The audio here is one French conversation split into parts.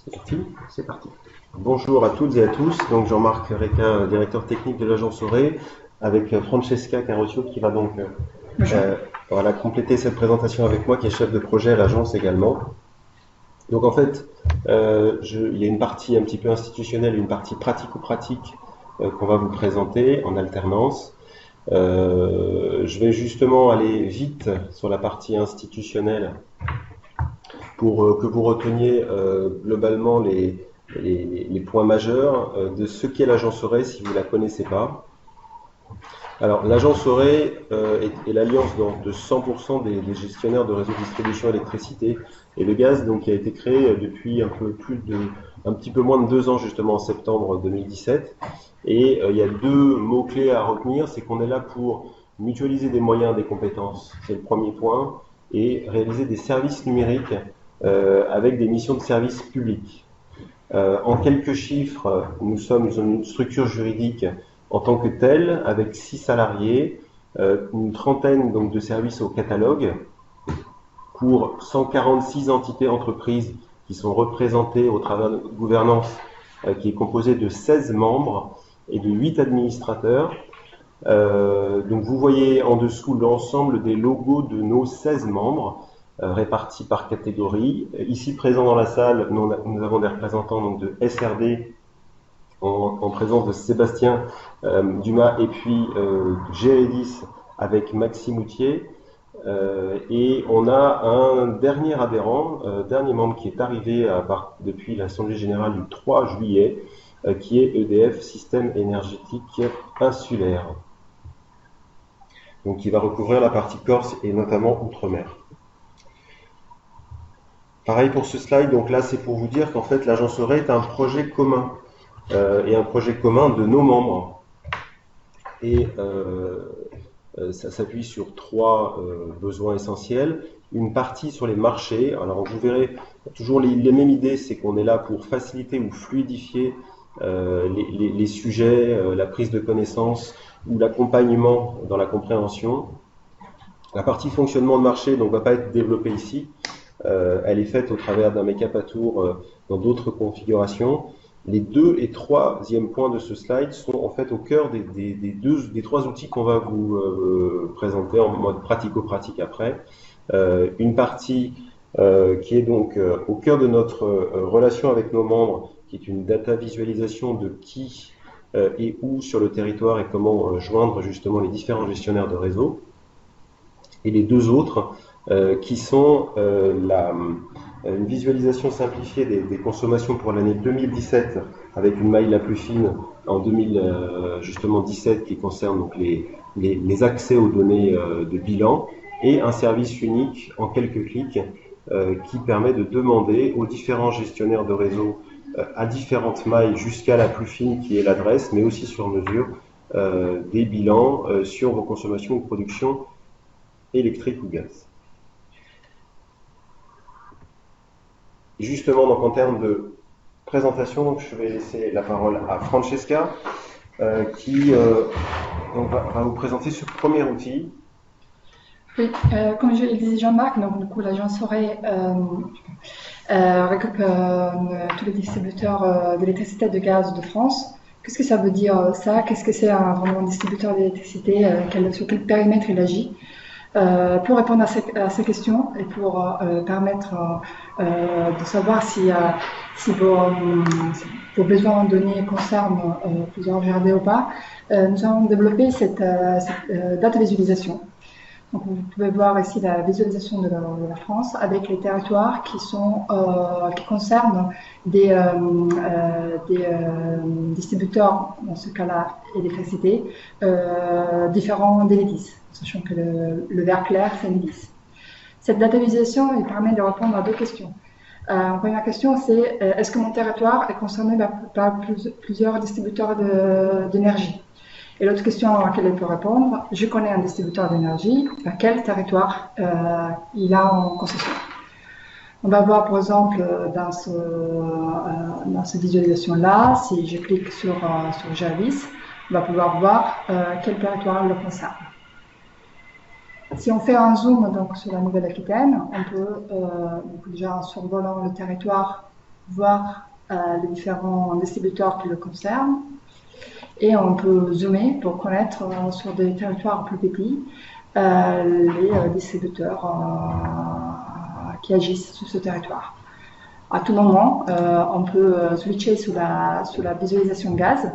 C'est parti, c'est parti. Bonjour à toutes et à tous. Donc Jean-Marc Requin, directeur technique de l'agence Auré, avec Francesca Caroccio qui va donc euh, voilà, compléter cette présentation avec moi, qui est chef de projet à l'agence également. Donc en fait, il y a une partie un petit peu institutionnelle, une partie pratico-pratique qu'on va vous présenter en alternance. Je vais justement aller vite sur la partie institutionnelle pour que vous reteniez globalement les points majeurs de ce qu'est l'agence Auré si vous ne la connaissez pas. Alors, l'agence Auré est l'alliance de 100% des gestionnaires de réseaux de distribution d'électricité et de gaz, donc qui a été créée depuis un petit peu moins de 2 ans, justement en septembre 2017. Et il y a deux mots-clés à retenir, c'est qu'on est là pour mutualiser des moyens, des compétences, c'est le premier point, et réaliser des services numériques avec des missions de service public. En quelques chiffres, nous sommes une structure juridique en tant que telle, avec 6 salariés, une trentaine donc, de services au catalogue, pour 146 entités entreprises qui sont représentées au travers de gouvernance qui est composée de 16 membres et de 8 administrateurs. Donc vous voyez en dessous l'ensemble des logos de nos 16 membres répartis par catégorie. Ici présents dans la salle, nous avons des représentants donc, de SRD en présence de Sébastien Dumas et puis Gérédis avec Maxime Moutier. Et on a un dernier adhérent, dernier membre qui est arrivé depuis l'Assemblée Générale du 3 juillet, qui est EDF, Système énergétique insulaire. Donc qui va recouvrir la partie Corse et notamment Outre-mer. Pareil pour ce slide, donc là c'est pour vous dire qu'en fait l'agence Auré est un projet commun, et un projet commun de nos membres. Et ça s'appuie sur trois besoins essentiels. Une partie sur les marchés. Alors vous verrez toujours les mêmes idées, c'est qu'on est là pour faciliter ou fluidifier les sujets, la prise de connaissance ou l'accompagnement dans la compréhension. La partie fonctionnement de marché donc va pas être développée ici. Elle est faite au travers d'un make-up à tour dans d'autres configurations. Les deux et troisième points de ce slide sont en fait au cœur des trois outils qu'on va vous présenter en mode pratico-pratique après. Une partie qui est donc au cœur de notre relation avec nos membres, qui est une data visualisation de qui et où sur le territoire et comment joindre justement les différents gestionnaires de réseau. Et les deux autres qui sont une visualisation simplifiée des consommations pour l'année 2017 avec une maille la plus fine en 2017 qui concerne donc les accès aux données de bilan et un service unique en quelques clics qui permet de demander aux différents gestionnaires de réseau à différentes mailles jusqu'à la plus fine qui est l'adresse, mais aussi sur mesure des bilans sur vos consommations ou productions électrique ou gaz. Et justement, donc en termes de présentation, donc, je vais laisser la parole à Francesca qui donc, va vous présenter ce premier outil. Oui, comme je le disais Jean-Marc, donc du coup l'agence Auré récupère tous les distributeurs d'électricité et de gaz de France. Qu'est-ce que ça veut dire ça? Qu'est-ce que c'est vraiment un distributeur d'électricité? Sur quel périmètre il agit? Pour répondre à ces questions et pour permettre de savoir si vos besoins en données concernent plusieurs GRD ou pas, nous avons développé cette data visualisation. Donc vous pouvez voir ici la visualisation de la France avec les territoires qui concernent des distributeurs, dans ce cas-là électricité, différents d'Enedis, sachant que le vert clair c'est Enedis. Cette data visualisation elle permet de répondre à deux questions. La première question c'est est-ce que mon territoire est concerné par plusieurs distributeurs d'énergie? Et l'autre question à laquelle elle peut répondre, je connais un distributeur d'énergie, à quel territoire il a en concession. On va voir par exemple dans cette visualisation-là, si je clique sur Jarvis, on va pouvoir voir quel territoire le concerne. Si on fait un zoom donc, sur la Nouvelle-Aquitaine, on peut déjà en survolant le territoire voir les différents distributeurs qui le concernent. Et on peut zoomer pour connaître sur des territoires plus petits les distributeurs qui agissent sur ce territoire. À tout moment, on peut switcher sous la visualisation gaz,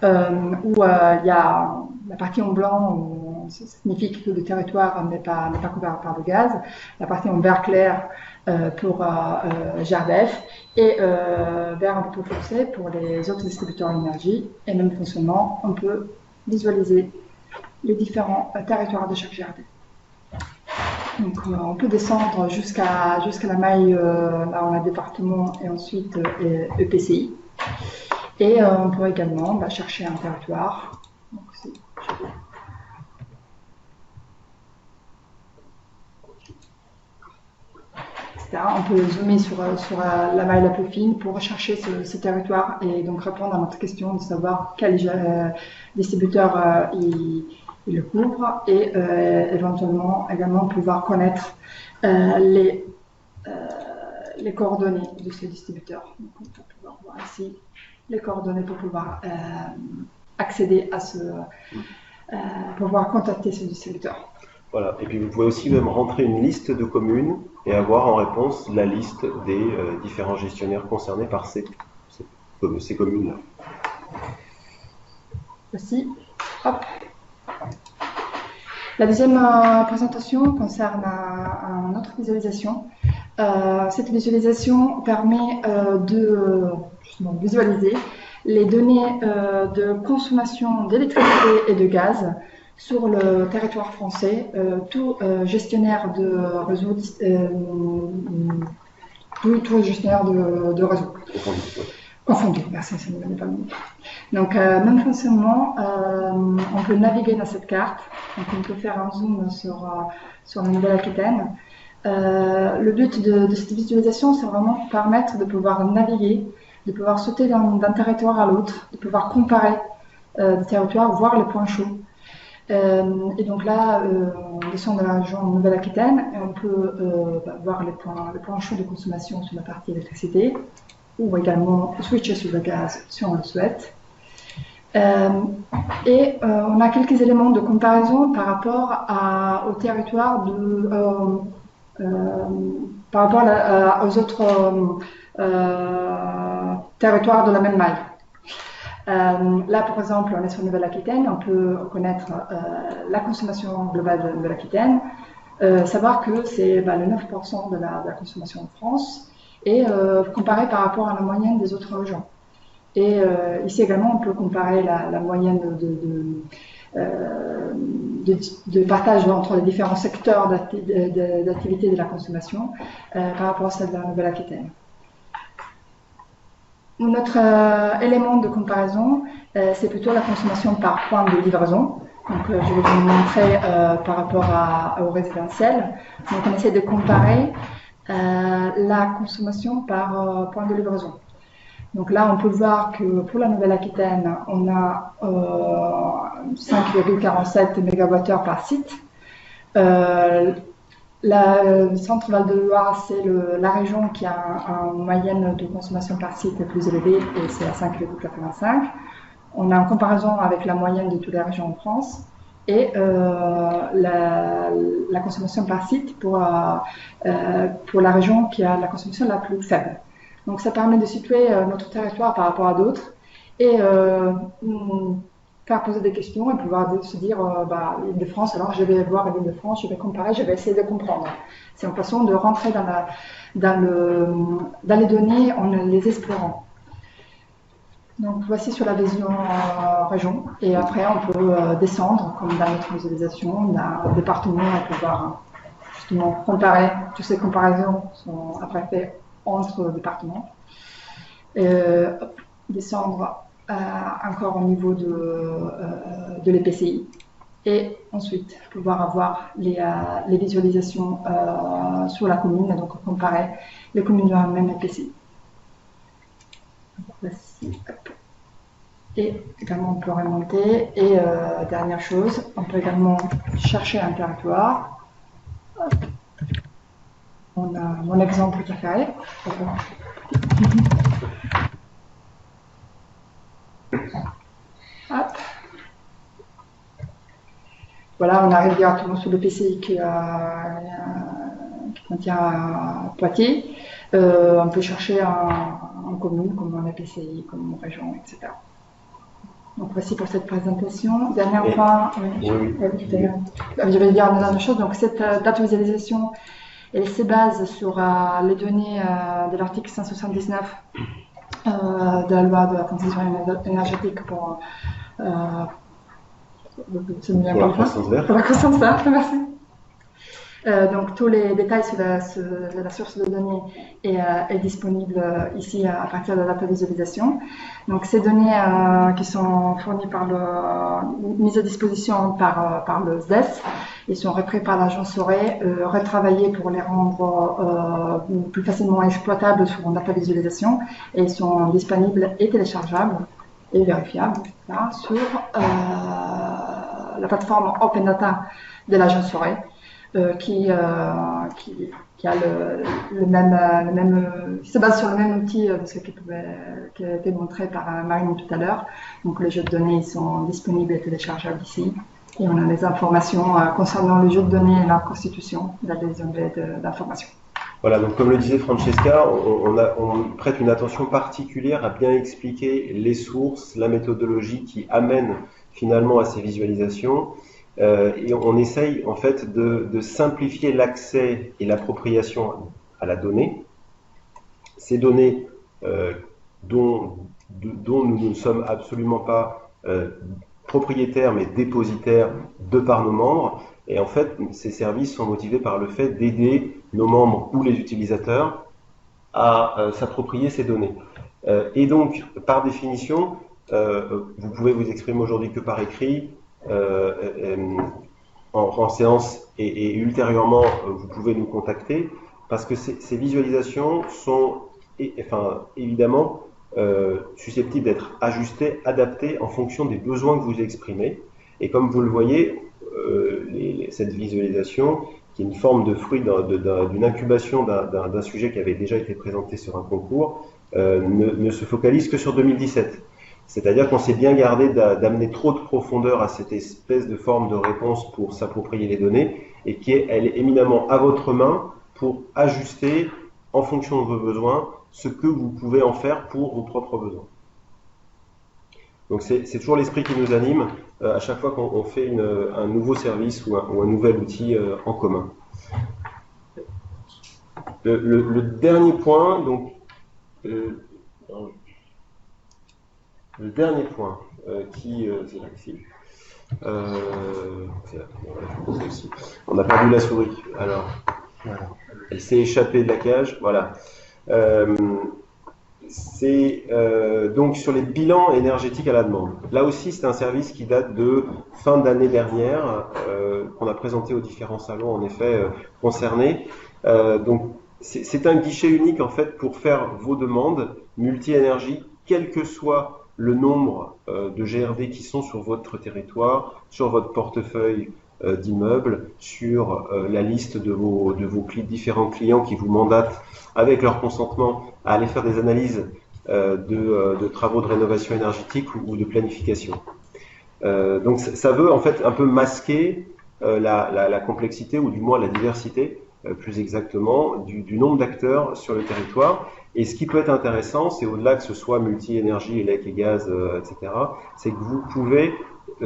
où il y a la partie en blanc, où ça signifie que le territoire n'est pas couvert par le gaz, la partie en vert clair pour GRDF, et vert un peu plus foncé pour les autres distributeurs d'énergie. Et même fonctionnement, on peut visualiser les différents territoires de chaque GRDF. Donc on peut descendre jusqu'à la maille, là on a département et ensuite EPCI. Et on peut également chercher un territoire. Donc, etc. On peut zoomer sur la maille la plus fine pour rechercher ce territoire et donc répondre à notre question de savoir quel distributeur il le couvre et éventuellement également pouvoir connaître les coordonnées de ce distributeur. Donc on peut pouvoir voir ici les coordonnées pour pouvoir accéder à pouvoir contacter ce distributeur. Voilà, et puis vous pouvez aussi même rentrer une liste de communes et avoir en réponse la liste des différents gestionnaires concernés par ces communes-là. Aussi, hop. La deuxième présentation concerne une autre visualisation. Cette visualisation permet de visualiser les données de consommation d'électricité et de gaz sur le territoire français, tout gestionnaire de réseau, tout gestionnaire de réseau. Confondu, merci, ça ne me pas le mot. Donc, même fonctionnement, on peut naviguer dans cette carte, donc on peut faire un zoom sur la Nouvelle-Aquitaine. Le but de cette visualisation, c'est vraiment permettre de pouvoir naviguer, de pouvoir sauter d'un territoire à l'autre, de pouvoir comparer des territoires, voir les points chauds. Et donc là, on descend de la région Nouvelle-Aquitaine et on peut voir les points chauds de consommation sur la partie électricité, ou également switcher sur le gaz si on le souhaite. Et on a quelques éléments de comparaison par rapport au territoire par rapport aux autres territoires de la même maille. Là, par exemple, on est sur Nouvelle-Aquitaine, on peut connaître la consommation globale de Nouvelle-Aquitaine, savoir que c'est le 9% de la consommation en France, et comparer par rapport à la moyenne des autres régions. Et ici également, on peut comparer la moyenne de partage entre les différents secteurs d'activité de la consommation par rapport à celle de la Nouvelle-Aquitaine. Notre élément de comparaison, c'est plutôt la consommation par point de livraison. Donc, je vais vous montrer par rapport au résidentiel. Donc, on essaie de comparer la consommation par point de livraison. Donc là, on peut voir que pour la Nouvelle-Aquitaine, on a 5,47 MWh par site. Le centre Val de Loire, c'est la région qui a une moyenne de consommation par site la plus élevée, et c'est à 5,85. On a en comparaison avec la moyenne de toutes les régions en France, et la consommation par site pour la région qui a la consommation la plus faible. Donc ça permet de situer notre territoire par rapport à d'autres et faire poser des questions et pouvoir se dire Île-de-France, alors je vais voir l'Île-de-France, je vais comparer, je vais essayer de comprendre. C'est une façon de rentrer dans les données en les explorant. Donc voici sur la vision région, et après on peut descendre, comme dans notre visualisation, d'un département, et pouvoir justement comparer. Toutes ces comparaisons sont après faites entre départements. Descendre encore au niveau de l'EPCI, et ensuite pouvoir avoir les visualisations sur la commune, et donc comparer les communes de la même EPCI. Voici. Et également on peut remonter, et dernière chose, on peut également chercher un territoire. On a mon exemple préféré. Hop. Voilà, on arrive directement sur le PCI qui contient Poitiers. On peut chercher en commune, comme en PCI, comme en région, etc. Donc voici pour cette présentation. Dernier point, je vais dire une dernière chose. Donc cette data visualisation, elle se base sur les données de l'article 179 de la loi de la transition énergétique pour la croissance verte. Pour la croissance verte, merci. Donc tous les détails sur la source de données est disponible ici à partir de la data visualisation. Donc ces données qui sont fournies mises à disposition par le SDES, ils sont repris par l'agence SOREI, retravaillés pour les rendre plus facilement exploitables sur une data visualisation, et ils sont disponibles et téléchargeables et vérifiables là, sur la plateforme Open Data de l'agence SOREI. Qui a le même, qui se base sur le même outil de ce qui a été montré par Marine tout à l'heure. Donc les jeux de données sont disponibles et téléchargeables ici. Et on a des informations concernant les jeux de données et leur constitution dans les onglets d'informations. Voilà, donc comme le disait Francesca, on prête une attention particulière à bien expliquer les sources, la méthodologie qui amène finalement à ces visualisations. Et on essaye en fait de simplifier l'accès et l'appropriation à la donnée. Ces données dont nous ne sommes absolument pas propriétaires mais dépositaires de par nos membres. Et en fait, ces services sont motivés par le fait d'aider nos membres ou les utilisateurs à s'approprier ces données. Et donc, par définition, vous pouvez vous exprimer aujourd'hui que par écrit, en séance et ultérieurement vous pouvez nous contacter parce que ces visualisations sont évidemment susceptibles d'être ajustées, adaptées en fonction des besoins que vous exprimez. Et comme vous le voyez, cette visualisation qui est une forme de fruit d'une incubation d'un sujet qui avait déjà été présenté sur un concours ne se focalise que sur 2017. C'est-à-dire qu'on s'est bien gardé d'amener trop de profondeur à cette espèce de forme de réponse pour s'approprier les données et elle est éminemment à votre main pour ajuster en fonction de vos besoins ce que vous pouvez en faire pour vos propres besoins. Donc c'est toujours l'esprit qui nous anime à chaque fois qu'on fait un nouveau service ou un nouvel outil en commun. Le dernier point, donc le dernier point c'est là ici. On a perdu la souris. Alors, voilà. Elle s'est échappée de la cage. Voilà. C'est donc sur les bilans énergétiques à la demande. Là aussi, c'est un service qui date de fin d'année dernière, qu'on a présenté aux différents salons en effet concernés. Donc, c'est un guichet unique en fait pour faire vos demandes multi-énergie, quel que soit le nombre de GRD qui sont sur votre territoire, sur votre portefeuille d'immeubles, sur la liste de vos différents clients qui vous mandatent avec leur consentement à aller faire des analyses de travaux de rénovation énergétique ou de planification. Donc ça veut en fait un peu masquer la complexité ou du moins la diversité plus exactement, du nombre d'acteurs sur le territoire. Et ce qui peut être intéressant, c'est au-delà que ce soit multi-énergie, élec et gaz, etc., c'est que vous pouvez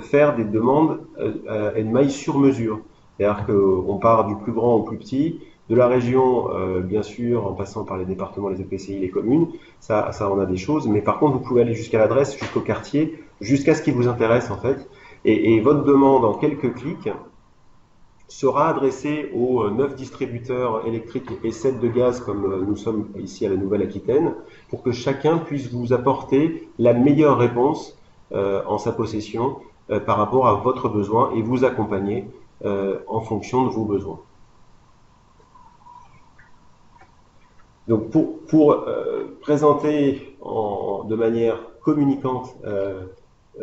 faire des demandes à une maille sur mesure. C'est-à-dire qu'on part du plus grand au plus petit, de la région, bien sûr, en passant par les départements, les EPCI, les communes, ça on a des choses, mais par contre, vous pouvez aller jusqu'à l'adresse, jusqu'au quartier, jusqu'à ce qui vous intéresse, en fait. Et votre demande, en quelques clics, sera adressée aux 9 distributeurs électriques et 7 de gaz, comme nous sommes ici à la Nouvelle-Aquitaine, pour que chacun puisse vous apporter la meilleure réponse en sa possession par rapport à votre besoin et vous accompagner en fonction de vos besoins. Donc pour présenter de manière communicante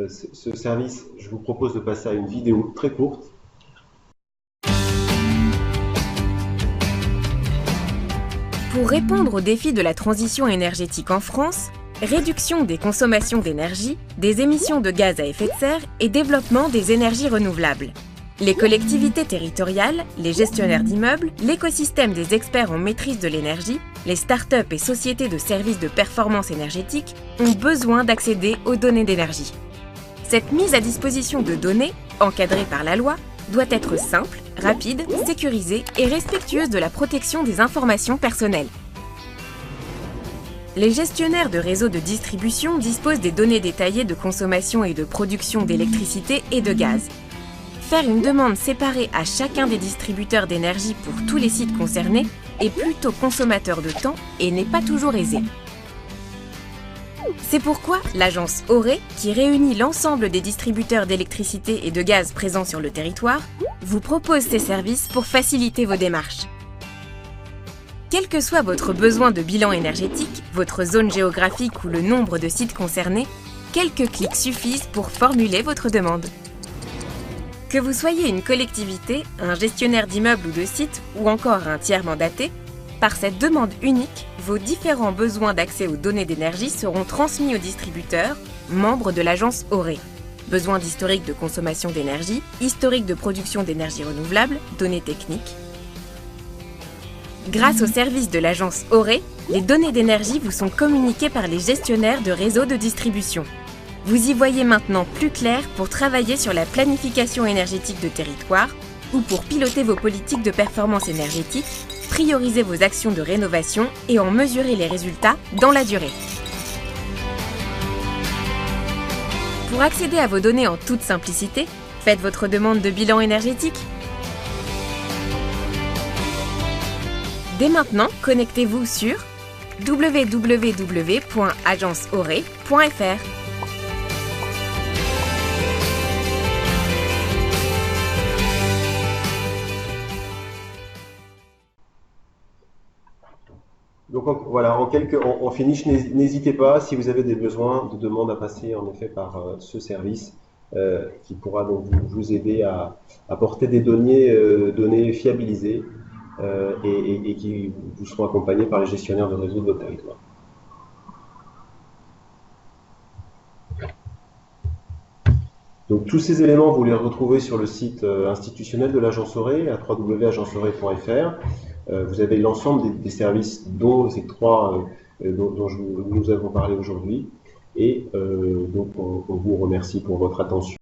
ce service, je vous propose de passer à une vidéo très courte. Pour répondre aux défis de la transition énergétique en France, réduction des consommations d'énergie, des émissions de gaz à effet de serre et développement des énergies renouvelables. Les collectivités territoriales, les gestionnaires d'immeubles, l'écosystème des experts en maîtrise de l'énergie, les start-up et sociétés de services de performance énergétique ont besoin d'accéder aux données d'énergie. Cette mise à disposition de données, encadrée par la loi, doit être simple, rapide, sécurisée et respectueuse de la protection des informations personnelles. Les gestionnaires de réseaux de distribution disposent des données détaillées de consommation et de production d'électricité et de gaz. Faire une demande séparée à chacun des distributeurs d'énergie pour tous les sites concernés est plutôt consommateur de temps et n'est pas toujours aisé. C'est pourquoi l'agence ORE, qui réunit l'ensemble des distributeurs d'électricité et de gaz présents sur le territoire, vous propose ces services pour faciliter vos démarches. Quel que soit votre besoin de bilan énergétique, votre zone géographique ou le nombre de sites concernés, quelques clics suffisent pour formuler votre demande. Que vous soyez une collectivité, un gestionnaire d'immeubles ou de sites ou encore un tiers mandaté, par cette demande unique, vos différents besoins d'accès aux données d'énergie seront transmis aux distributeurs, membres de l'agence ORE. Besoins d'historique de consommation d'énergie, historique de production d'énergie renouvelable, données techniques. Grâce au service de l'agence ORE, les données d'énergie vous sont communiquées par les gestionnaires de réseaux de distribution. Vous y voyez maintenant plus clair pour travailler sur la planification énergétique de territoire ou pour piloter vos politiques de performance énergétique, prioriser vos actions de rénovation et en mesurer les résultats dans la durée. Pour accéder à vos données en toute simplicité, faites votre demande de bilan énergétique. Dès maintenant, connectez-vous sur www.agenceore.fr. Donc voilà, en finish, n'hésitez pas si vous avez des besoins de demande à passer en effet par ce service qui pourra donc vous aider à apporter des données fiabilisées et qui vous seront accompagnés par les gestionnaires de réseau de votre territoire. Donc tous ces éléments, vous les retrouvez sur le site institutionnel de l'agence ORE à www.agenceore.fr. Vous avez l'ensemble des services dont ces trois dont nous avons parlé aujourd'hui. Et donc on vous remercie pour votre attention.